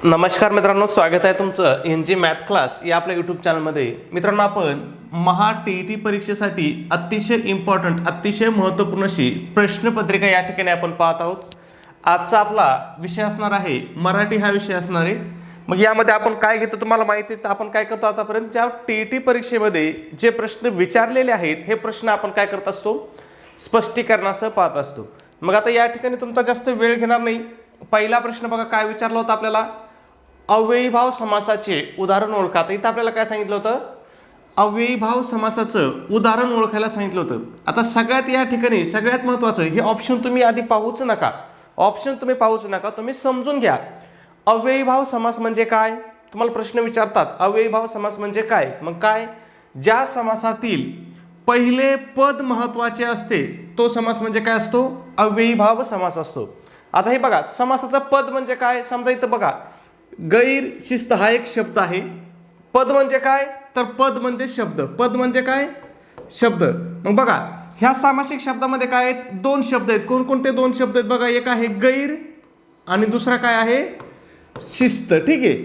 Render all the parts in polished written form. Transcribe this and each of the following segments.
नमस्कार मित्रांनो, स्वागत आहे तुमचं एन जी मॅथ क्लास या आपल्या यूट्यूब चॅनलमध्ये. मित्रांनो, आपण महा टी परीक्षेसाठी अतिशय इम्पॉर्टंट, अतिशय महत्त्वपूर्ण अशी प्रश्नपत्रिका या ठिकाणी आपण पाहत आहोत. आजचा आपला विषय असणार आहे मराठी हा विषय असणार आहे. मग यामध्ये आपण काय घेतो तुम्हाला माहिती आहे. आपण काय करतो आतापर्यंत ज्या टी परीक्षेमध्ये जे प्रश्न विचारलेले आहेत हे प्रश्न आपण काय करत असतो, स्पष्टीकरणासह पाहत असतो. मग आता या ठिकाणी तुमचा जास्त वेळ घेणार नाही. पहिला प्रश्न बघा काय विचारला होता आपल्याला, अव्ययीभाव समासाचे उदाहरण ओळखा. तर इथं आपल्याला काय सांगितलं होतं, अव्ययीभाव समासाचं उदाहरण ओळखायला सांगितलं होतं. आता सगळ्यात या ठिकाणी सगळ्यात महत्त्वाचं हे ऑप्शन तुम्ही आधी पाहूच नका. ऑप्शन तुम्ही पाहूच नका, तुम्ही समजून घ्या. अव्ययीभाव समास म्हणजे काय, तुम्हाला प्रश्न विचारतात अव्ययीभाव समास म्हणजे काय. मग काय, ज्या समासातील पहिले पद महत्त्वाचे असते तो समास म्हणजे काय असतो, अव्ययीभाव समास असतो. आता हे बघा, समासाचं पद म्हणजे काय. समजा इथं बघा, गैर शिस्त हा एक शब्द आहे. पद म्हणजे काय, तर पद म्हणजे शब्द. पद म्हणजे काय, शब्द. मग बघा ह्या सामासिक शब्दामध्ये काय आहेत, दोन शब्द आहेत. कोणकोणते दोन शब्द आहेत बघा, एक आहे गैर आणि दुसरा काय आहे, शिस्त. ठीक आहे,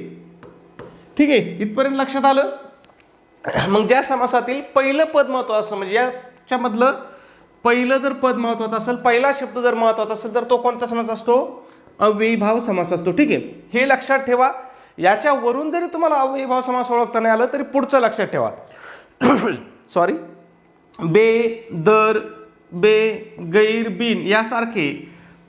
ठीक आहे, इथपर्यंत लक्षात आलं. मग ज्या समासातील पहिलं पद महत्त्वाचं असं, म्हणजे याच्यामधलं पहिलं जर पद महत्त्वाचं असेल, पहिला शब्द जर महत्त्वाचा असेल, तर तो कोणता समास असतो, अव्ययीभाव समास असतो. ठीक आहे, हे लक्षात ठेवा. याच्यावरून जरी तुम्हाला अव्ययीभाव समास ओळखता नाही आलं तरी पुढचं लक्षात ठेवा. सॉरी, बे, दर, बे, गैर, बिन यासारखे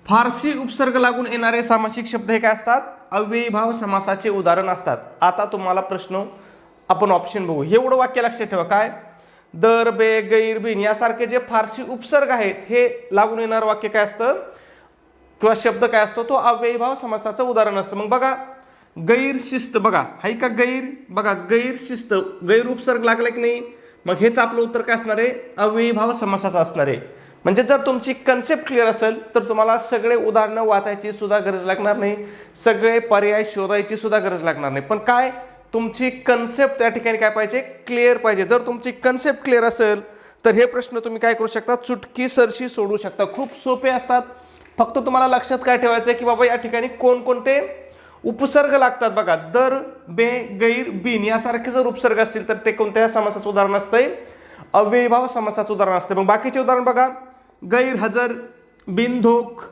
फारसी उपसर्ग लागून येणारे सामासिक शब्द हे काय असतात, अव्ययीभाव समासाचे उदाहरण असतात. आता तुम्हाला प्रश्न, आपण ऑप्शन बघू. हे एवढं वाक्य लक्षात ठेवा, काय, दर, बे, गैर, बिन यासारखे जे फारसी उपसर्ग आहेत हे लागून येणारं वाक्य काय असतं किंवा शब्द काय असतो, तो अव्ययीभाव समासाचं उदाहरण असतं. मग बघा, गैर शिस्त बघा, हाय का गैर, बघा गैर शिस्त, गैर उपसर्ग लागला की नाही. मग हेच आपलं उत्तर काय असणार आहे, अव्ययीभाव समासाचं असणार आहे. म्हणजे जर तुमची कन्सेप्ट क्लिअर असेल तर तुम्हाला सगळे उदाहरणं वाचायची सुद्धा गरज लागणार नाही, सगळे पर्याय शोधायची सुद्धा गरज लागणार नाही. पण काय, तुमची कन्सेप्ट त्या ठिकाणी काय पाहिजे, क्लिअर पाहिजे. जर तुमची कन्सेप्ट क्लिअर असेल तर हे प्रश्न तुम्ही काय करू शकता, चुटकीसरशी सोडू शकता. खूप सोपे असतात. फक्त तुम्हाला लक्षात काय ठेवायचं आहे की बाबा या ठिकाणी कोणकोणते उपसर्ग लागतात. बघा, दर, बे, गैर, बिन यासारखे जर उपसर्ग असतील तर ते कोणत्या समासाचं उदाहरण असतंय, अव्ययीभाव समासाचं उदाहरण असते. मग बाकीचे उदाहरण बघा, गैरहजर, बिनधोक,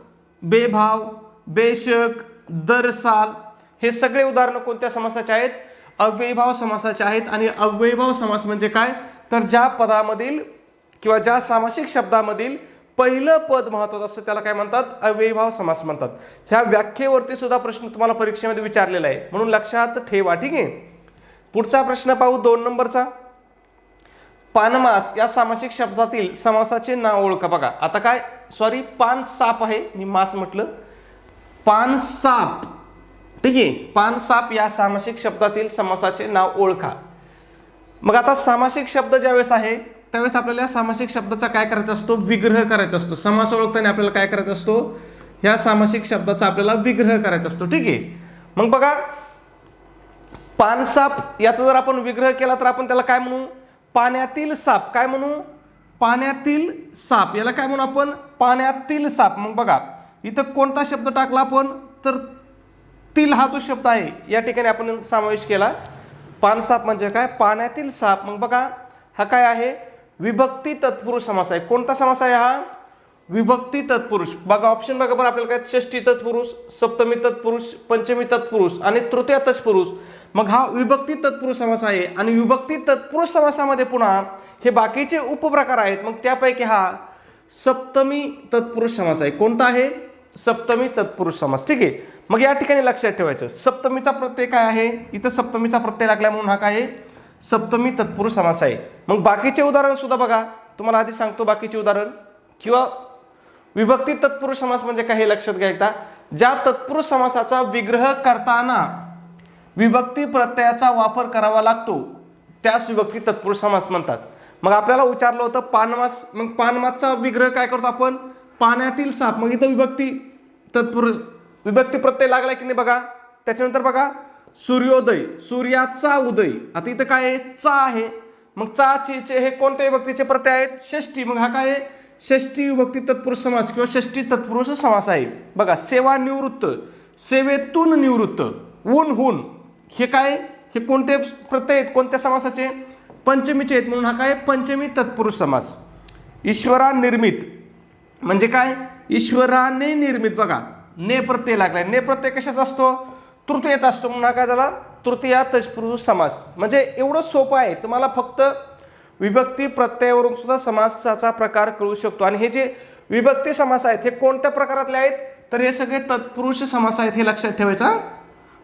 बेभाव, बेशक, दरसाल हे सगळे उदाहरणं कोणत्या समासाचे आहेत, अव्ययीभाव समासाचे आहेत. आणि अव्ययीभाव समास म्हणजे काय, तर ज्या पदामधील किंवा ज्या सामासिक शब्दामधील पहिलं पद महत्त्वाचं असतं त्याला काय म्हणतात, अव्ययीभाव समास म्हणतात. ह्या व्याख्येवरती सुद्धा प्रश्न तुम्हाला परीक्षेमध्ये विचारलेला आहे, म्हणून लक्षात ठेवा. ठीक आहे, पुढचा प्रश्न पाहू, 2 नंबरचा. पानमास या सामासिक शब्दातील समासाचे नाव ओळखा. बघा आता काय, सॉरी, पान साप आहे, मी मास म्हटलं, पान साप. ठीक आहे, पान साप या सामासिक शब्दातील समासाचे नाव ओळखा. मग आता सामासिक शब्द ज्यावेळेस आहे त्यावेळेस आपल्याला या सामासिक शब्दाचा काय करायचा असतो, विग्रह करायचा असतो. समास ओळखताना आपल्याला काय करायचा असतो, या सामासिक शब्दाचा आपल्याला विग्रह करायचा असतो. ठीक आहे, मग बघा, पानसाप याचा जर आपण विग्रह केला तर आपण त्याला काय म्हणू, पाण्यातील साप. काय म्हणू, पाण्यातील साप. याला काय म्हणू आपण, पाण्यातील साप. मग बघा इथं कोणता शब्द टाकला आपण, तर तील हा तो शब्द आहे या ठिकाणी आपण समावेश केला. पानसाप म्हणजे काय, पाण्यातील साप. मग बघा हा काय आहे, विभक्ती तत्पुरुष समास आहे. कोणता समास आहे हा, विभक्ती तत्पुरुष. बघा ऑप्शन बघा बरं, आपल्याला काय, षष्ठी तत्पुरुष, सप्तमी तत्पुरुष, पंचमी तत्पुरुष आणि तृतीय तत्पुरुष. मग हा विभक्ती तत्पुरुष समास आहे. आणि विभक्ती तत्पुरुष समासामध्ये पुन्हा हे बाकीचे उपप्रकार आहेत. मग त्यापैकी हा सप्तमी तत्पुरुष समास आहे. कोणता आहे, सप्तमी तत्पुरुष समास. ठीक आहे, मग या ठिकाणी लक्षात ठेवायचं, सप्तमीचा प्रत्यय काय आहे, इथं सप्तमीचा प्रत्यय लागला म्हणून हा काय आहे, सप्तमी तत्पुरुष समास आहे. मग बाकीचे उदाहरण सुद्धा बघा, तुम्हाला आधी सांगतो बाकीचे उदाहरण. किंवा विभक्ती तत्पुरुष समास म्हणजे काय हे लक्षात घ्यायचा, ज्या तत्पुरुष समासाचा विग्रह करताना विभक्ती प्रत्ययाचा वापर करावा लागतो त्यास विभक्ती तत्पुरुष समास म्हणतात. मग आपल्याला विचारलं होतं पानमास, मग पानमासचा विग्रह काय करतो आपण, पाण्यातील साप. मग इथं विभक्ती तत्पुरुष, विभक्ती प्रत्यय लागला की नाही बघा. त्याच्यानंतर बघा, सूर्योदय, सूर्याचा उदय. आता इथं काय आहे, चा आहे. मग चा, चे हे कोणत्या विभक्तीचे प्रत्यय आहेत, षष्ठी. मग हा काय आहे, षष्ठी विभक्ती तत्पुरुष समास किंवा षष्ठी तत्पुरुष समास आहे. बघा, सेवा निवृत्त, सेवेतून निवृत्त. ऊन हुन हे काय, हे कोणते प्रत्यय आहेत, कोणत्या समासाचे, पंचमीचे आहेत, म्हणून हा काय पंचमी तत्पुरुष समास. ईश्वरा निर्मित म्हणजे काय, ईश्वराने निर्मित, बघा ने प्रत्यय लागलाय, ने प्रत्यय कशाचा असतो, तृतीयाचा असतो, म्हणून हा काय झाला तृतीया तत्पुरुष समास. म्हणजे एवढं सोपं आहे, तुम्हाला फक्त विभक्ती प्रत्ययावरून सुद्धा समासाचा प्रकार कळू शकतो. आणि हे जे विभक्ती समास आहेत हे कोणत्या प्रकारातले आहेत, तर हे सगळे तत्पुरुष समास आहेत, हे लक्षात ठेवायचा.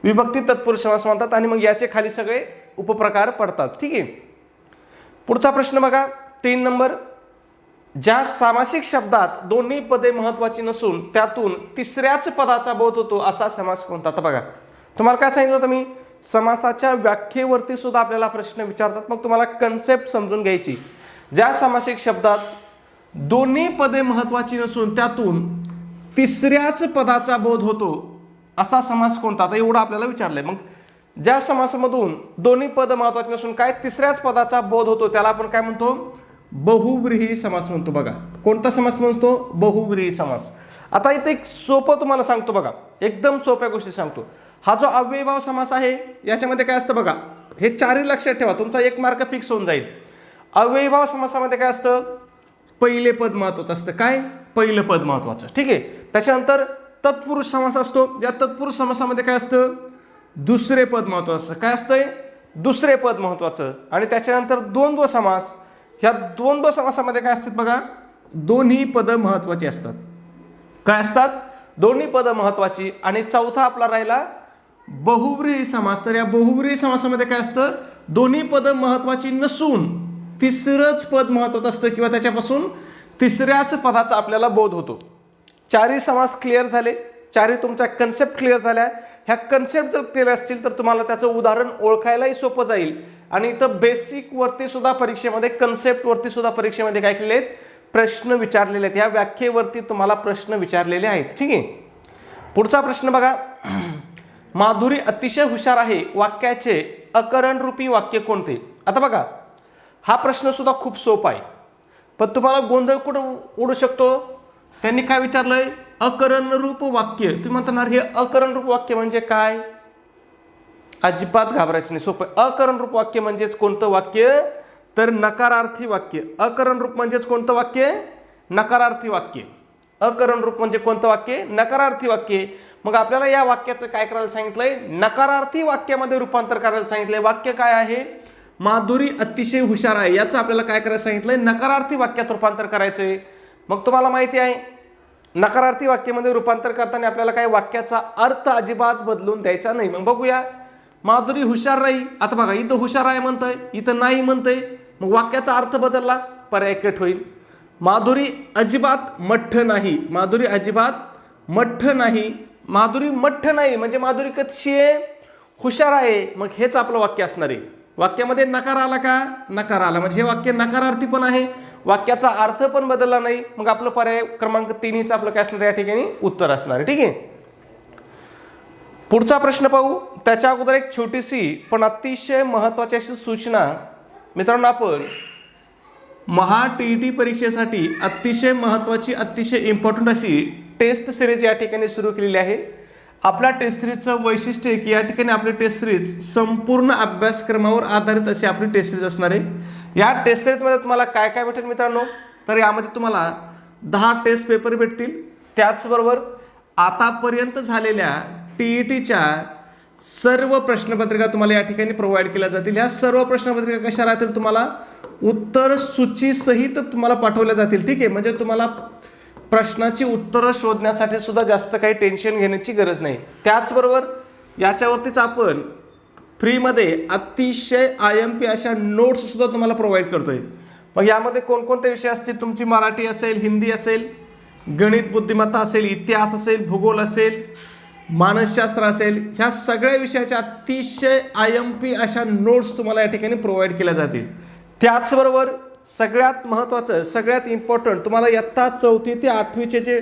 विभक्ती तत्पुरुष समास म्हणतात आणि मग याचे खाली सगळे उपप्रकार पडतात. ठीक आहे. पुढचा प्रश्न बघा 3 नंबर. ज्या सामासिक शब्दात दोन्ही पदे महत्वाची नसून त्यातून तिसऱ्याच पदाचा बोध होतो असा समास कोणता. आता बघा तुम्हाला काय सांगितलं होतं मी, समासाच्या व्याख्येवरती सुद्धा आपल्याला प्रश्न विचारतात, मग तुम्हाला कन्सेप्ट समजून घ्यायची. ज्या सामासिक शब्दात दोन्ही पदे महत्वाची नसून त्यातून तिसऱ्याच पदाचा बोध होतो असा समास कोणता. आता एवढं आपल्याला विचारलंय. मग ज्या समासामधून दोन्ही पद महत्वाची नसून काय तिसऱ्याच पदाचा बोध होतो त्याला आपण काय म्हणतो, बहुव्रीही समास म्हणतो. बघा कोणता समास म्हणतो, बहुव्रीही समास. आता इथे एक सोपं तुम्हाला सांगतो बघा, एकदम सोप्या गोष्टी सांगतो. हा जो अव्ययीभाव समास आहे याच्यामध्ये काय असतं बघा, हे चारही लक्षात ठेवा, तुमचा 1 मार्क फिक्स होऊन जाईल. अव्ययीभाव समासामध्ये काय असतं, पहिले पद महत्वाचं असतं. काय, पहिलं पद महत्वाचं. ठीक आहे. त्याच्यानंतर तत्पुरुष समास असतो, या तत्पुरुष समासामध्ये काय असतं, दुसरे पद महत्वाचं असतं. काय असतंय, दुसरे पद महत्वाचं. आणि त्याच्यानंतर द्वंद्व समास, ह्या द्वंद्व समासामध्ये काय असतात बघा, दोन्ही पद महत्वाची असतात. काय असतात, दोन्ही पद महत्वाची. आणि चौथा आपला राहिला बहुव्रीही समास. तर या बहुव्रीही समासामध्ये काय असतं, दोन्ही पद महत्वाची नसून तिसरंच पद महत्वाचं असतं किंवा त्याच्यापासून तिसऱ्याच पदाचा आपल्याला बोध होतो. चारही समास क्लिअर झाले, चारही तुमच्या कन्सेप्ट क्लिअर झाल्या. ह्या कन्सेप्ट जर क्लिअर असतील तर तुम्हाला त्याचं उदाहरण ओळखायलाही सोपं जाईल. आणि इथं बेसिक वरती सुद्धा परीक्षेमध्ये, कन्सेप्ट वरती सुद्धा परीक्षेमध्ये काय केलेले आहेत, प्रश्न विचारलेले आहेत. ह्या व्याख्येवरती तुम्हाला प्रश्न विचारलेले आहेत. ठीक आहे. पुढचा प्रश्न बघा, माधुरी अतिशय हुशार आहे वाक्याचे अकरणरूपी वाक्य कोणते. आता बघा हा प्रश्न सुद्धा खूप सोपा आहे, पण तुम्हाला गोंधळ कुठं उडू शकतो. त्यांनी काय विचारलंय, अकरणरूप वाक्य. तुम्ही म्हणणार हे अकरणरूप वाक्य म्हणजे काय, अजिबात घाबरायचं नाही, सोपं. अकरणरूप वाक्य म्हणजेच कोणतं वाक्य, तर नकारार्थी वाक्य. अकरणरूप म्हणजेच कोणतं वाक्य, नकारार्थी वाक्य. अकरणरूप म्हणजे कोणतं वाक्य, नकारार्थी वाक्य. मग आपल्याला या वाक्याचं काय करायला सांगितलंय, नकारार्थी वाक्यामध्ये रूपांतर करायला सांगितलंय. वाक्य काय आहे, माधुरी अतिशय हुशार आहे, याचं आपल्याला काय करायला सांगितलंय, नकारार्थी वाक्यात रूपांतर करायचंय. मग तुम्हाला माहिती आहे नकारार्थी वाक्यामध्ये रूपांतर करताना आपल्याला काय वाक्याचा अर्थ अजिबात बदलून द्यायचा नाही. मग बघूया, माधुरी हुशार नाही. आता बघा इथं हुशार आहे म्हणतंय, इथं नाही म्हणतंय, मग वाक्याचा अर्थ बदलला, पर्याय कट होईल. माधुरी अजिबात मठ्ठ नाही, माधुरी अजिबात मठ्ठ नाही, माधुरी मठ्ठ नाही म्हणजे माधुरी कशी आहे, हुशार आहे. मग हेच आपलं वाक्य असणार आहे. वाक्यामध्ये नकार आला का, नकार आला म्हणजे हे वाक्य नकारार्थी पण आहे, वाक्याचा अर्थ पण बदलला नाही. मग आपलं पर्याय क्रमांक 3 आपलं काय असणार, या ठिकाणी उत्तर असणार आहे. ठीक आहे. पुढचा प्रश्न पाहू. त्याच्या अगोदर एक छोटीशी पण अतिशय महत्त्वाची अशी सूचना. मित्रांनो, आपण महा टीईटी परीक्षेसाठी अतिशय महत्त्वाची, अतिशय इम्पॉर्टंट अशी टेस्ट सिरीज या ठिकाणी सुरू केलेली आहे. आपल्या टेस्ट सिरीजचं वैशिष्ट्य आहे की या ठिकाणी आपली टेस्ट सिरीज संपूर्ण अभ्यासक्रमावर आधारित अशी आपली टेस्ट सिरीज असणार आहे. या टेस्ट सिरीजमध्ये तुम्हाला काय काय भेटेल मित्रांनो, तर यामध्ये तुम्हाला 10 टेस्ट पेपर भेटतील. त्याचबरोबर आतापर्यंत झालेल्या टीईटीच्या सर्व प्रश्नपत्रिका तुम्हाला या ठिकाणी प्रोव्हाइड केल्या जातील. ह्या सर्व प्रश्नपत्रिका कशा राहतील, तुम्हाला उत्तर सूची सहित तुम्हाला पाठवल्या जातील. ठीक आहे. म्हणजे तुम्हाला प्रश्नाची उत्तरं शोधण्यासाठी सुद्धा जास्त काही टेन्शन घेण्याची गरज नाही. त्याचबरोबर याच्यावरतीच आपण फ्रीमध्ये अतिशय IMP अशा नोट्स सुद्धा तुम्हाला प्रोव्हाइड करतोय. मग यामध्ये कोणकोणते विषय असतील, तुमची मराठी असेल, हिंदी असेल, गणित बुद्धिमत्ता असेल, इतिहास असेल, भूगोल असेल, मानसशास्त्र असेल, ह्या सगळ्या विषयाच्या अतिशय IMP अशा नोट्स तुम्हाला या ठिकाणी प्रोव्हाइड केल्या जातील. त्याचबरोबर सगळ्यात महत्त्वाचं, सगळ्यात इम्पॉर्टंट, तुम्हाला इयत्ता 4थी ते 8वीचे जे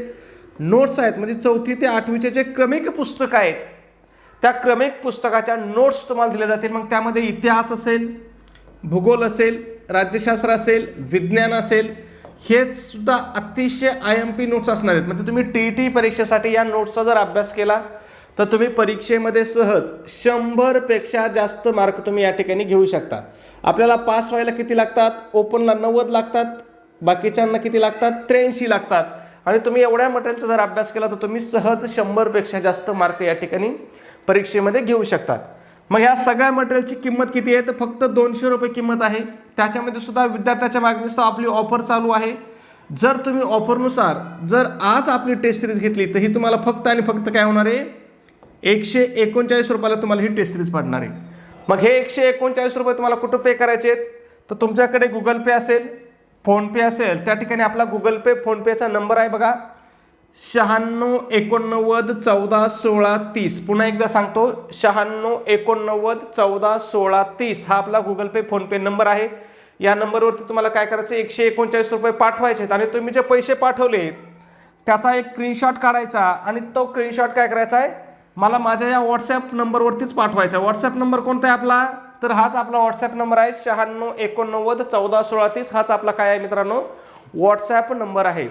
नोट्स आहेत, म्हणजे 4थी ते 8वीचे जे क्रमिक पुस्तकं आहेत, त्या क्रमिक पुस्तकाच्या नोट्स तुम्हाला दिल्या जातील. मग त्यामध्ये इतिहास असेल, भूगोल असेल, राज्यशास्त्र असेल, विज्ञान असेल, हे सुद्धा अतिशय IMP नोट्स असणार आहेत. म्हणजे तुम्ही TET परीक्षेसाठी या नोट्सचा जर अभ्यास केला तर तुम्ही परीक्षेमध्ये सहज 100 पेक्षा जास्त मार्क तुम्ही या ठिकाणी घेऊ शकता. आपल्याला पास व्हायला किती लागतात? ओपनला 90 लागतात, बाकीच्यांना किती लागतात? 83 लागतात. आणि तुम्ही एवढ्या मटेरियलचा जर अभ्यास केला तर तुम्ही सहज 100 पेक्षा जास्त मार्क या ठिकाणी परीक्षेमध्ये घेऊ शकता. मग ह्या सगळ्या मटेरियलची किंमत किती आहे? तर फक्त 200 रुपये किंमत आहे. त्याच्यामध्ये सुद्धा विद्यार्थ्याच्या मागणीनुसार आपली ऑफर चालू आहे. जर तुम्ही ऑफरनुसार जर आज आपली टेस्ट सिरीज घेतली तर ही तुम्हाला फक्त आणि फक्त काय होणार आहे? 139 रुपयाला तुम्हाला ही टेस्ट सिरीज पडणार आहे. मग हे 139 रुपये तुम्हाला कुठं पे करायचे आहेत? तर तुमच्याकडे गुगल पे असेल, फोनपे असेल, त्या ठिकाणी आपला गुगल पे फोनपेचा नंबर आहे बघा, 96 89 14 16 30. पुन्हा एकदा सांगतो, 96 89 14 16 30 हा आपला गुगल पे फोनपे नंबर आहे. या नंबरवरती तुम्हाला काय करायचं? 139 रुपये पाठवायचे आहेत आणि तुम्ही जे पैसे पाठवले त्याचा एक स्क्रीनशॉट काढायचा आणि तो स्क्रीनशॉट काय करायचा आहे? मला माझ्या या व्हॉट्सॲप नंबरवरतीच पाठवायचा. व्हॉट्सॲप नंबर कोणता आहे आपला? तर हाच आपला व्हॉट्सॲप नंबर आहे, 96 89 14 16 30. हाच आपला काय आहे मित्रांनो? व्हॉट्सॲप नंबर आहे.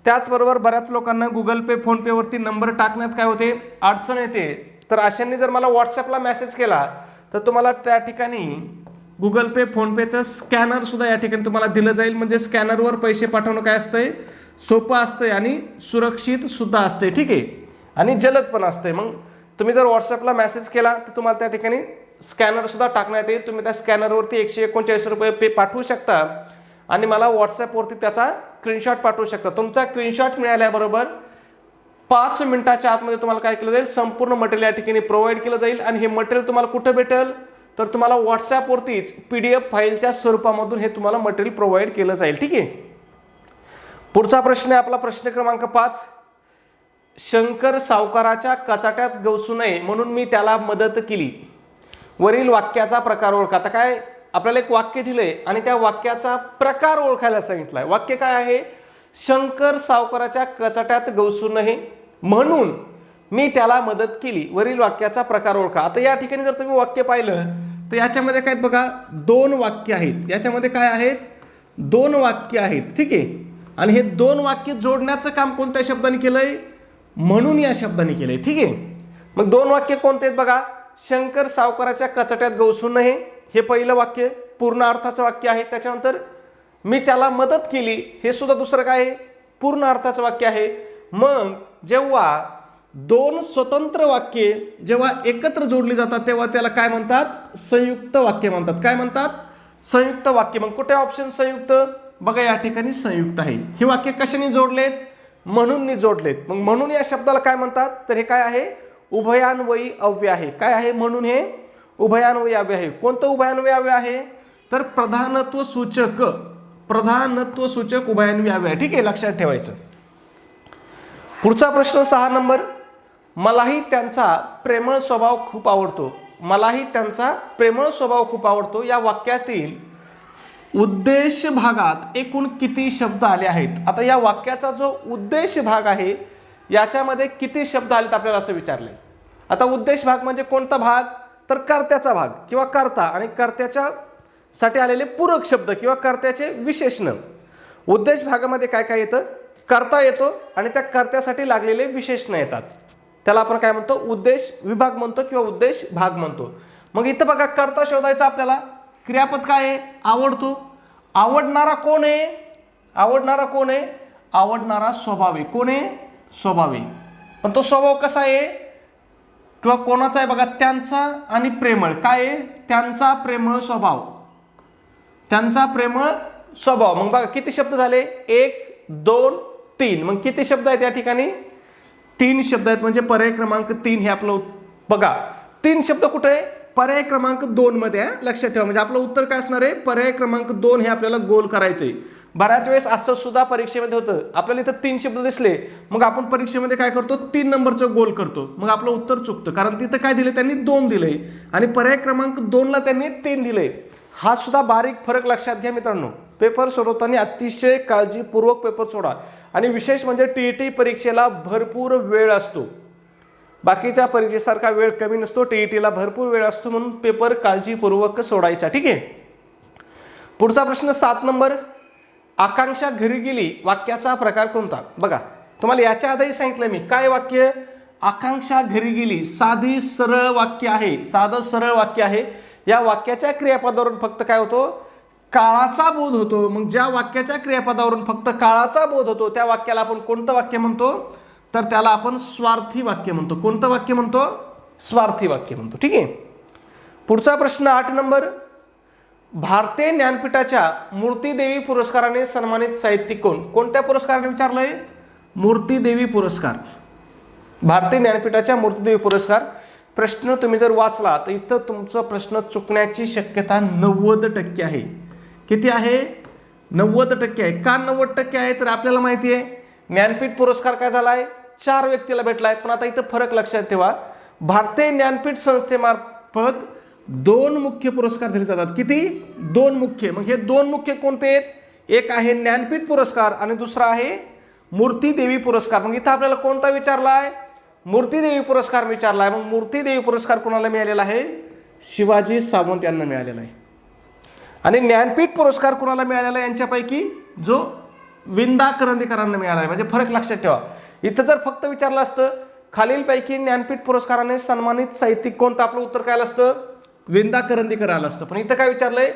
त्याचबरोबर बऱ्याच लोकांना गुगल पे फोनपेवरती नंबर टाकण्यात काय होते? अडचण येते. तर अशांनी जर मला व्हॉट्सॲपला मेसेज केला तर तुम्हाला त्या ठिकाणी गुगल पे फोनपेचं स्कॅनर सुद्धा या ठिकाणी तुम्हाला दिलं जाईल. म्हणजे स्कॅनरवर पैसे पाठवणं काय असतंय? सोपं असतंय आणि सुरक्षित सुद्धा असते. ठीक आहे, आणि जलद पण असते. मग तुम्ही जर व्हॉट्सॲपला मेसेज केला तर तुम्हाला त्या ठिकाणी स्कॅनर सुद्धा टाकण्यात येईल. तुम्ही त्या स्कॅनरवरती 139 रुपये पे पाठवू शकता आणि मला व्हॉट्सॲपवरती त्याचा स्क्रीनशॉट पाठवू शकता. तुमचा स्क्रीनशॉट मिळाल्याबरोबर 5 मिनिटाच्या आतमध्ये तुम्हाला काय केलं जाईल? संपूर्ण मटेरियल या ठिकाणी प्रोव्हाइड केलं जाईल. आणि हे मटेरियल तुम्हाला कुठं भेटेल? तर तुम्हाला व्हॉट्सॲपवरतीच PDF फाईलच्या स्वरूपामधून हे तुम्हाला मटेरियल प्रोव्हाइड केलं जाईल. ठीक आहे. पुढचा प्रश्न आहे आपला प्रश्न क्रमांक 5. शंकर सावकाराच्या कचाट्यात गवसू नये म्हणून मी त्याला मदत केली. वरील वाक्याचा प्रकार ओळखा. आता काय आपल्याला एक वाक्य दिलंय आणि त्या वाक्याचा प्रकार ओळखायला सांगितलाय. वाक्य काय आहे? शंकर सावकाराच्या कचाट्यात गवसू नये म्हणून मी त्याला मदत केली. वरील वाक्याचा प्रकार ओळखा. आता या ठिकाणी जर तुम्ही वाक्य पाहिलं तर याच्यामध्ये काय बघा, 2 वाक्य आहेत. याच्यामध्ये काय आहेत? 2 वाक्य आहेत. ठीक आहे, आणि हे 2 वाक्य जोडण्याचं काम कोणत्या शब्दाने केलंय? म्हणून या शब्दाने केलंय. ठीक आहे, मग 2 वाक्य कोणते आहेत बघा? शंकर सावकाराच्या कचाट्यात गवसू नये हे पहिलं वाक्य पूर्ण अर्थाचं वाक्य आहे. त्याच्यानंतर मी त्याला मदत केली हे सुद्धा दुसरं काय आहे? पूर्ण अर्थाचं वाक्य आहे. मग जेव्हा 2 स्वतंत्र वाक्ये जेव्हा एकत्र जोडली जातात तेव्हा त्याला काय म्हणतात? संयुक्त वाक्य म्हणतात. काय म्हणतात? संयुक्त वाक्य. मग कुठे ऑप्शन संयुक्त? बघा या ठिकाणी संयुक्त आहे. ही वाक्य कशाने जोडलेत? म्हणून जोडलेत. मग म्हणून या शब्दाला काय म्हणतात? तर हे काय आहे? उभयान्वयी अव्यय आहे. काय आहे? म्हणून हे उभयान्वयी अव्यय आहे. कोणतं उभयान्वयी अव्यय आहे? तर प्रधानत्व सूचक उभयान्वयी अव्यय आहे. ठीक आहे, लक्षात ठेवायचं. पुढचा प्रश्न 6 नंबर. मलाही त्यांचा प्रेमळ स्वभाव खूप आवडतो. मलाही त्यांचा प्रेमळ स्वभाव खूप आवडतो या वाक्यातील उद्देश भागात एकूण किती शब्द आले आहेत? आता या वाक्याचा जो उद्देश भाग आहे याच्यामध्ये किती शब्द आलेत आपल्याला असं विचारलंय. आता उद्देश भाग म्हणजे कोणता भाग? तर कर्त्याचा भाग किंवा कर्ता आणि कर्त्याच्या साठी आलेले पूरक शब्द किंवा कर्त्याचे विशेषण. उद्देश भागामध्ये काय काय येतं? कर्ता येतो आणि त्या कर्त्यासाठी लागलेले विशेषण येतात. त्याला आपण काय म्हणतो? उद्देश विभाग म्हणतो किंवा उद्देश भाग म्हणतो. मग इथं बघा कर्ता शोधायचा आपल्याला. क्रियापद काय आहे? आवडतो. आवडणारा कोण आहे? आवडणारा कोण आहे? आवडणारा स्वभाव आहे. कोण आहे? स्वभाव आहे. पण तो स्वभाव कसा आहे किंवा कोणाचा आहे बघा? त्यांचा आणि प्रेमळ. काय आहे? त्यांचा प्रेमळ स्वभाव. त्यांचा प्रेमळ स्वभाव. मग बघा किती शब्द झाले? 1 2 3. मग किती शब्द आहेत या ठिकाणी? 3 शब्द आहेत. म्हणजे पर्याय क्रमांक 3 हे आपलं बघा. 3 शब्द कुठे आहे? पर्याय क्रमांक 2 मध्ये आहे. लक्षात ठेवा. म्हणजे आपलं उत्तर काय असणार आहे? पर्याय क्रमांक 2 हे आपल्याला गोल करायचंय. बऱ्याच वेळेस असं सुद्धा परीक्षेमध्ये होतं. आपल्याला इथं 3 शब्द दिसले मग आपण परीक्षेमध्ये काय करतो? 3 नंबरचं गोल करतो. मग आपलं उत्तर चुकतं. कारण तिथं काय दिले? त्यांनी 2 दिले आणि पर्याय क्रमांक 2 ला त्यांनी 3 दिले. हा सुद्धा बारीक फरक लक्षात घ्या मित्रांनो. पेपर सोडवताना अतिशय काळजीपूर्वक पेपर सोडा. आणि विशेष म्हणजे TET परीक्षेला भरपूर वेळ असतो. बाकीच्या परीक्षेसारखा वेळ कमी नसतो. TETला भरपूर वेळ असतो म्हणून पेपर काळजीपूर्वक सोडायचा. ठीक आहे. पुढचा प्रश्न 7 नंबर. आकांक्षा घरी गेली वाक्याचा प्रकार कोणता? बघा तुम्हाला याच्या आधी सांगितलं मी. काय वाक्य? आकांक्षा घरी गेली साधी सरळ वाक्य आहे, साधं सरळ वाक्य आहे. या वाक्याच्या क्रियापदावरून फक्त काय होतो, काळाचा बोध होतो. मग ज्या वाक्याच्या क्रियापदावरून फक्त काळाचा बोध होतो त्या वाक्याला आपण कोणतं वाक्य म्हणतो, तर त्याला आपण स्वार्थी वाक्य म्हणतो. कोणतं वाक्य म्हणतो, स्वार्थी वाक्य म्हणतो. ठीक आहे. पुढचा प्रश्न 8 नंबर. भारतीय ज्ञानपीठाच्या मूर्तीदेवी पुरस्काराने सन्मानित साहित्यिक कोण? कोणत्या पुरस्काराने विचारलंय, मूर्तीदेवी पुरस्कार. भारतीय ज्ञानपीठाच्या मूर्तीदेवी पुरस्कार. प्रश्न तुम्ही जर वाचला तर इथं तुमचा प्रश्न चुकण्याची शक्यता 90% आहे. किती आहे, 90% आहे. का 90% आहे, तर आपल्याला माहिती आहे ज्ञानपीठ पुरस्कार काय झालाय, 4 व्यक्तीला भेटलाय. पण आता इथं फरक लक्षात ठेवा, भारतीय ज्ञानपीठ संस्थेमार्फत 2 मुख्य पुरस्कार दिले जातात. किती, 2 मुख्य. मग हे 2 मुख्य कोणते आहेत, एक आहे ज्ञानपीठ पुरस्कार आणि दुसरा आहे मूर्तीदेवी पुरस्कार. मग इथं आपल्याला कोणता विचारलाय, मूर्तीदेवी पुरस्कार विचारलाय. मग मूर्तीदेवी पुरस्कार कोणाला मिळालेला आहे, शिवाजी सावंत यांना मिळालेला आहे. आणि ज्ञानपीठ पुरस्कार कोणाला मिळालेला आहे, यांच्यापैकी जो विंदा करंदीकरांना मिळाला आहे. म्हणजे फरक लक्षात ठेवा. इथं जर फक्त विचारलं असतं खालीलपैकी ज्ञानपीठ पुरस्काराने सन्मानित साहित्यिक कोण, तर आपलं उत्तर काय आलं असतं, विंदा करंदीकर आलं असतं. पण इथं काय विचारलंय,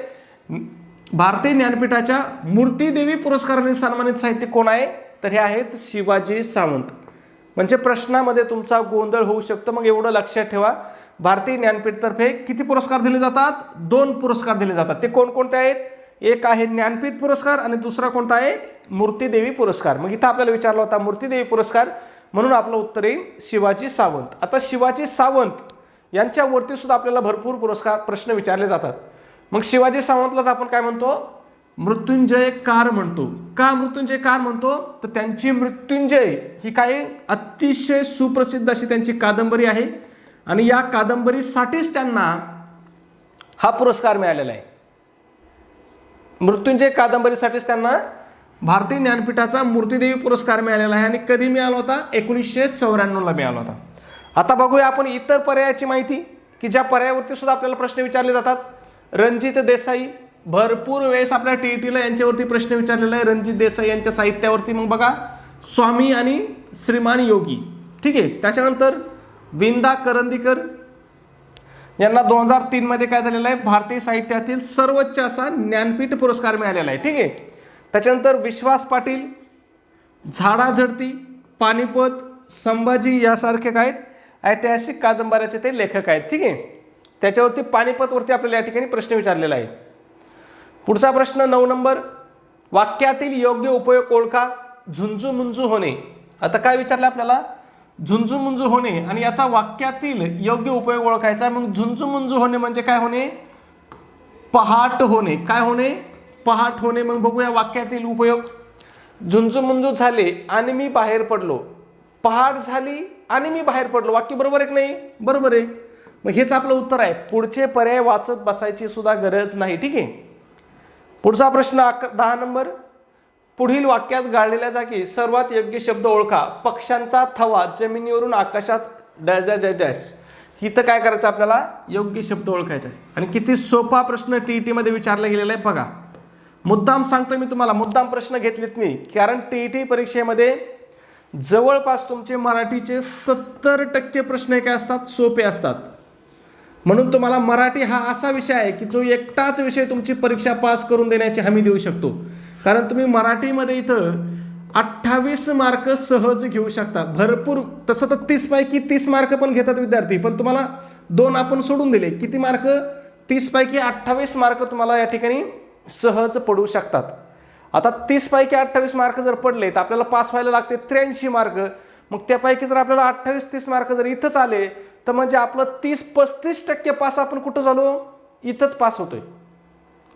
भारतीय ज्ञानपीठाच्या मूर्तीदेवी पुरस्काराने सन्मानित साहित्यिक कोण आहे, तर हे आहेत शिवाजी सावंत. म्हणजे प्रश्नामध्ये तुमचा गोंधळ होऊ शकतो. मग एवढं लक्षात ठेवा, भारतीय ज्ञानपीठतर्फे किती पुरस्कार दिले जातात, 2 पुरस्कार दिले जातात. ते कोणकोणते आहेत, एक आहे ज्ञानपीठ पुरस्कार आणि दुसरा कोणता आहे, मूर्तीदेवी पुरस्कार. मग इथं आपल्याला विचारला होता मूर्तीदेवी पुरस्कार, म्हणून आपलं उत्तर येईल शिवाजी सावंत. आता शिवाजी सावंत यांच्यावरती सुद्धा आपल्याला भरपूर पुरस्कार प्रश्न विचारले जातात. मग शिवाजी सावंतलाच आपण काय म्हणतो, मृत्युंजय कार म्हणतो. का मृत्युंजय कार म्हणतो, तर त्यांची मृत्युंजय ही काय अतिशय सुप्रसिद्ध अशी त्यांची कादंबरी आहे आणि या कादंबरीसाठीच त्यांना हा पुरस्कार मिळालेला आहे. मृत्युंजय कादंबरीसाठीच त्यांना भारतीय ज्ञानपीठाचा मूर्तीदेवी पुरस्कार मिळालेला आहे. आणि कधी मिळाला होता, 1994ला मिळाला होता. आता बघूया आपण इतर पर्यायाची माहिती, की ज्या पर्यायावरती सुद्धा आपल्याला प्रश्न विचारले जातात. रणजित देसाई, भरपूर वेळेस आपल्या टीईटीला यांच्यावरती प्रश्न विचारलेला आहे, रणजित देसाई यांच्या साहित्यावरती. मग बघा, स्वामी आणि श्रीमान योगी. ठीक आहे. त्याच्यानंतर विंदा करंदीकर यांना 2003 मध्ये काय झालेलं आहे, भारतीय साहित्यातील सर्वोच्च असा ज्ञानपीठ पुरस्कार मिळालेला आहे. ठीक आहे. त्याच्यानंतर विश्वास पाटील, झाडाझडती, पानिपत, संभाजी यासारखे काय ऐतिहासिक कादंबऱ्याचे ते लेखक आहेत. ठीक आहे. त्याच्यावरती पानिपतवरती आपल्याला या ठिकाणी प्रश्न विचारलेला आहे. पुढचा प्रश्न 9 नंबर. वाक्यातील योग्य उपयोग ओळखा, झुंजू होणे. आता काय विचारलं आपल्याला, झुंजू होणे आणि याचा वाक्यातील योग्य उपयोग ओळखायचा. मग झुंजू होणे म्हणजे काय होणे, पहाट होणे. काय होणे, पहाट होणे. मग बघूया वाक्यातील उपयोग. झुंजू झाले आणि मी बाहेर पडलो, पहाट झाली आणि मी बाहेर पडलो. वाक्य बरोबर आहे की नाही, बरोबर आहे. मग हेच आपलं उत्तर आहे. पुढचे पर्याय वाचत बसायची सुद्धा गरज नाही. ठीक आहे. पुढचा प्रश्न 10 नंबर. पुढील वाक्यात गाळलेल्या जागी सर्वात योग्य शब्द ओळखा. पक्ष्यांचा थवा जमिनीवरून आकाशात डॅश डॅश डॅश. इथं काय करायचं आपल्याला, योग्य शब्द ओळखायचा आहे. आणि किती सोपा प्रश्न टीईटी मध्ये विचारला गेलेला आहे बघा. मुद्दाम सांगतोय मी तुम्हाला, मुद्दाम प्रश्न घेतलेत मी, कारण टीईटी परीक्षेमध्ये जवळपास तुमचे मराठीचे 70% प्रश्न काय असतात, सोपे असतात. म्हणून तुम्हाला मराठी हा असा विषय आहे की जो एकटाच विषय तुमची परीक्षा पास करून देण्याची हमी देऊ शकतो. कारण तुम्ही मराठीमध्ये इथं 28 मार्क सहज घेऊ शकता. भरपूर, तसं तर 30 पैकी 30 मार्क पण घेतात विद्यार्थी, पण तुम्हाला 2 आपण सोडून दिले. किती मार्क, 30 पैकी 28 मार्क तुम्हाला या ठिकाणी सहज पडू शकतात. आता 30 पैकी 28 मार्क जर पडले तर आपल्याला पास व्हायला लागते 83 मार्क. मग त्यापैकी जर आपल्याला 28-30 मार्क जर इथंच आले तर म्हणजे आपलं 30-35% पास आपण कुठं झालो, इथंच पास होतोय.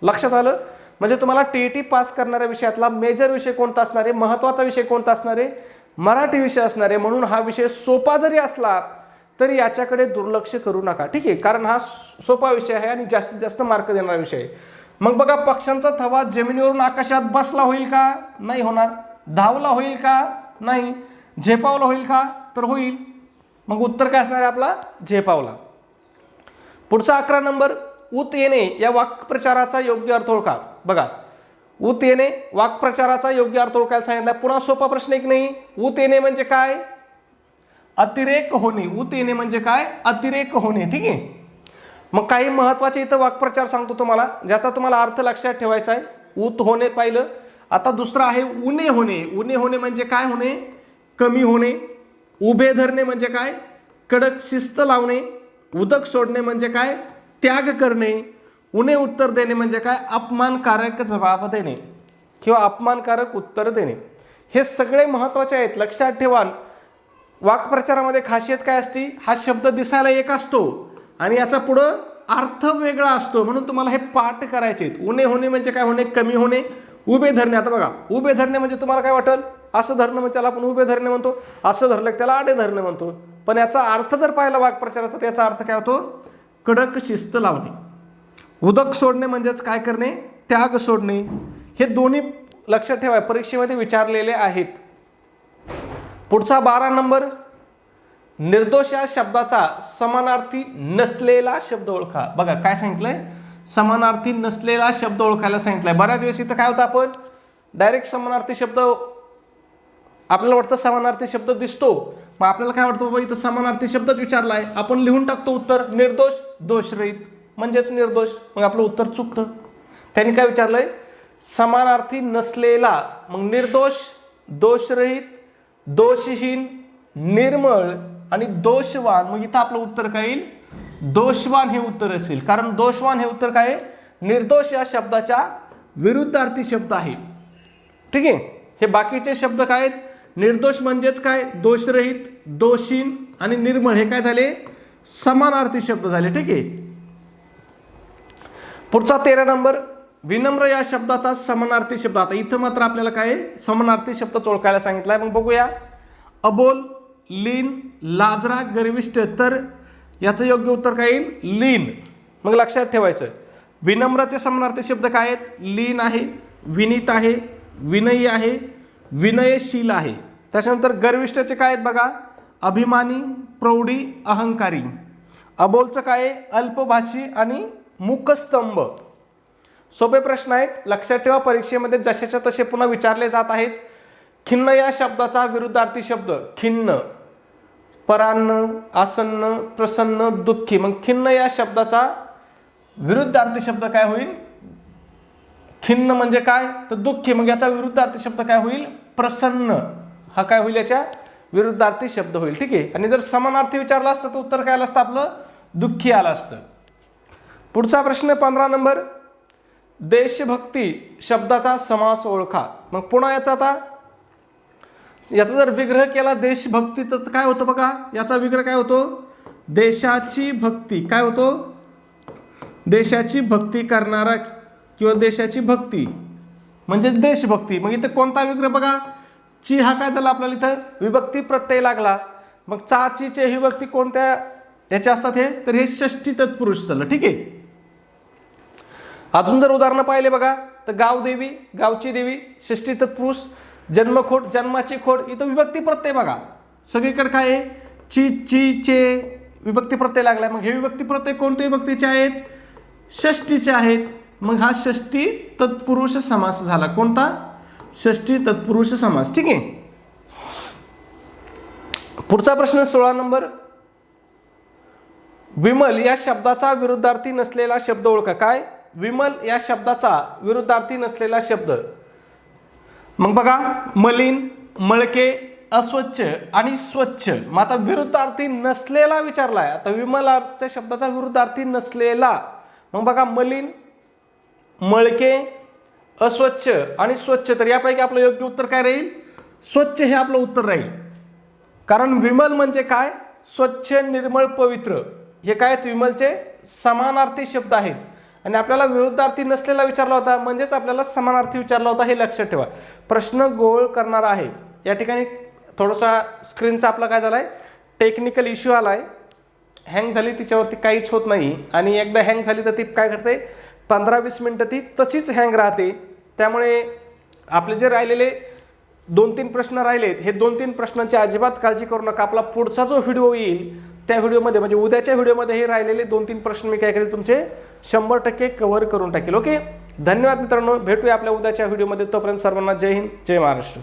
लक्षात आलं. म्हणजे तुम्हाला टीईटी पास करणाऱ्या विषयातला मेजर विषय कोणता असणार आहे, महत्त्वाचा विषय कोणता असणार आहे, मराठी विषय असणार आहे. म्हणून हा विषय सोपा जरी असला तरी याच्याकडे दुर्लक्ष करू नका. ठीक आहे. कारण हा सोपा विषय आहे आणि जास्तीत जास्त मार्क देणारा विषय आहे. मग बघा, पक्ष्यांचा थवा जमिनीवरून आकाशात बसला होईल का, नाही होणार. धावला होईल का, नाही. झेपावला होईल का, तर होईल. मग उत्तर काय असणार आहे आपला, झेपावला. पुढचा 11 नंबर. उत येणे या वाक्प्रचाराचा योग्य अर्थ ओळखा. बघा, उत येणे वाक्प्रचाराचा योग्य अर्थ ओळखायला सांगितला. पुन्हा सोपा प्रश्न एक नाही. उत येणे म्हणजे काय, अतिरेक होणे, उत येणे म्हणजे काय, अतिरेक होणे. ठीक आहे. मग काही महत्वाचे इथं वाक्प्रचार सांगतो तुम्हाला, ज्याचा तुम्हाला अर्थ लक्षात ठेवायचा आहे. उत होणे पाहिलं. आता दुसरं आहे उणे होणे. उणे होणे म्हणजे काय होणे, कमी होणे. उभे धरणे म्हणजे काय, कडक शिस्त लावणे. उदक सोडणे म्हणजे काय, त्याग करणे. उणे उत्तर देणे म्हणजे काय, अपमानकारक जबाब देणे किंवा अपमानकारक उत्तर देणे. हे सगळे महत्वाचे आहेत, लक्षात ठेवा. वाक्प्रचारामध्ये खासियत काय असते, हा शब्द दिसायला एक असतो आणि याचा पुढं अर्थ वेगळा असतो, म्हणून तुम्हाला हे पाठ करायचे आहेत. उणे होणे म्हणजे काय होणे, कमी होणे. उभे धरणे, आता बघा उभे धरणे म्हणजे तुम्हाला काय वाटेल, असं धरणं म्हणजे त्याला आपण उभे धरणे म्हणतो, असं धरलं त्याला आडे धरणे म्हणतो. पण याचा अर्थ जर पाहिला वाक्प्रचाराचा, त्याचा अर्थ काय होतो, कडक शिस्त लावणे. उदक सोडणे म्हणजेच काय करणे, त्याग सोडणे. हे दोन्ही लक्षात ठेवा, परीक्षेमध्ये विचारलेले आहेत. पुढचा 12 नंबर, निर्दोष या शब्दाचा समानार्थी नसलेला शब्द ओळखा. बघा काय सांगितलंय, समानार्थी नसलेला शब्द ओळखायला सांगितलंय. बऱ्याच वेळेस इथं काय होतं, आपण डायरेक्ट समानार्थी शब्द, आपल्याला वाटतं समानार्थी शब्द दिसतो, मग आपल्याला काय वाटतं बाबा इथं समानार्थी शब्दच विचारला आहे, आपण लिहून टाकतो उत्तर निर्दोष दोषरहित म्हणजेच निर्दोष, मग आपलं उत्तर चुकतं. त्यांनी काय विचारलंय, समानार्थी नसलेला, मग निर्दोष, दोषरहित, दोषहीन, निर्मळ आणि दोषवान. मग इथं आपलं उत्तर काय येईल, दोषवान हे उत्तर असेल. कारण दोषवान हे उत्तर काय आहे, निर्दोष या शब्दाच्या विरुद्धार्थी शब्द आहे. ठीक आहे. हे बाकीचे शब्द काय आहेत, निर्दोष म्हणजेच काय, दोषरहित, दोषहीन आणि निर्मळ हे काय झाले, समानार्थी शब्द झाले. ठीक आहे. पुढचा 13 नंबर, विनम्र या शब्दाचा समानार्थी शब्द. आता इथं मात्र आपल्याला काय समानार्थी शब्द ओळखायला सांगितलाय. मग बघूया, अबोल, लीन, लाजरा, गर्विष्ठ. तर याचं योग्य उत्तर काय येईल, लीन. मग लक्षात ठेवायचं, विनम्रचे समानार्थी शब्द काय आहेत, लीन आहे, विनीत आहे, विनयी आहे, विनयशील आहे. त्याच्यानंतर गर्विष्ठचे काय आहेत बघा, अभिमानी, प्रौढी, अहंकारी. अबोलचं काय आहे, अल्पभाषी आणि मुखस्तंभ. सोपे प्रश्न आहेत, लक्षात ठेवा. परीक्षेमध्ये जशाच्या तसे पुन्हा विचारले जात आहेत. खिन्न या शब्दाचा विरुद्धार्थी शब्द, खिन्न, परान्न, आसन्न, प्रसन्न, दुःखी. मग खिन्न या शब्दाचा विरुद्धार्थी शब्द काय होईल, खिन्न म्हणजे काय तर दुःखी. मग याचा विरुद्धार्थी शब्द काय होईल, प्रसन्न. हा काय होईल, याच्या विरुद्धार्थी शब्द होईल. ठीक आहे. आणि जर समानार्थी विचारला असतं तर उत्तर काय आलं असतं आपलं, दुःखी आलं असतं. पुढचा प्रश्न 15 नंबर, देशभक्ती शब्दाचा समास ओळखा. मग पुन्हा याचा जर विग्रह केला देशभक्ती तर काय होतं बघा, याचा विग्रह काय होतो, देशाची भक्ती. काय होतो, देशाची भक्ती करणारा किंवा देशाची भक्ती म्हणजे देशभक्ती. मग इथे कोणता विग्रह बघा, ची हा काय झाला आपल्याला इथं विभक्ती प्रत्यय लागला. मग चाचीचे ही विभक्ती कोणत्या याचे असतात हे, तर हे षष्ठी तत्पुरुष झालं. ठीक आहे. अजून जर उदाहरणं पाहिले बघा, तर गावदेवी, गावची देवी, षष्ठी तत्पुरुष. जन्मखोड, जन्माची खोड, इथं विभक्ती प्रत्यय बघा. सगळीकडे काय आहे, ची, ची, चे विभक्ती प्रत्यय लागलाय. मग हे विभक्ती प्रत्यय कोणत्या विभक्तीचे आहेत, षष्टीचे आहेत. मग हा षष्ठी तत्पुरुष समास झाला. कोणता, षष्ठी तत्पुरुष समास. ठीक आहे. पुढचा प्रश्न 16 नंबर, विमल या शब्दाचा विरुद्धार्थी नसलेला शब्द ओळखा. काय, विमल या शब्दाचा विरुद्धार्थी नसलेला शब्द. मग बघा, मलिन, मळके, अस्वच्छ आणि स्वच्छ. मग आता विरुद्धार्थी नसलेला विचारलाय. आता विमलाच्या शब्दाचा विरुद्धार्थी नसलेला. मग बघा, मलिन, मळके, अस्वच्छ आणि स्वच्छ. तर यापैकी आपलं योग्य उत्तर काय राहील, स्वच्छ हे आपलं उत्तर राहील. कारण विमल म्हणजे काय, स्वच्छ, निर्मळ, पवित्र. हे काय, विमलचे समानार्थी शब्द आहेत. आणि आपल्याला विरुद्धार्थी नसलेला विचारला होता, म्हणजेच आपल्याला समानार्थी विचारला होता. हे लक्षात ठेवा. प्रश्न गोळ करणारा आहे. या ठिकाणी थोडासा स्क्रीनचा आपला काय झालाय, टेक्निकल इश्यू आलाय. हँग झाली, तिच्यावरती काहीच होत नाही. आणि एकदा हँग झाली तर ती काय करते, 15-20 मिनटं ती तशीच हँग राहते. त्यामुळे आपले जे राहिलेले 2-3 प्रश्न राहिलेत, हे 2-3 प्रश्नांची अजिबात काळजी करू नका. आपला पुढचा जो व्हिडिओ येईल त्या व्हिडिओमध्ये, म्हणजे उद्याच्या व्हिडिओमध्ये हे राहिलेले 2-3 प्रश्न मी काय करेल, तुमचे 100% कव्हर करून टाकेल. ओके. धन्यवाद मित्रांनो, भेटूया आपल्या उद्याच्या व्हिडिओमध्ये. तोपर्यंत सर्वांना जय हिंद, जय महाराष्ट्र.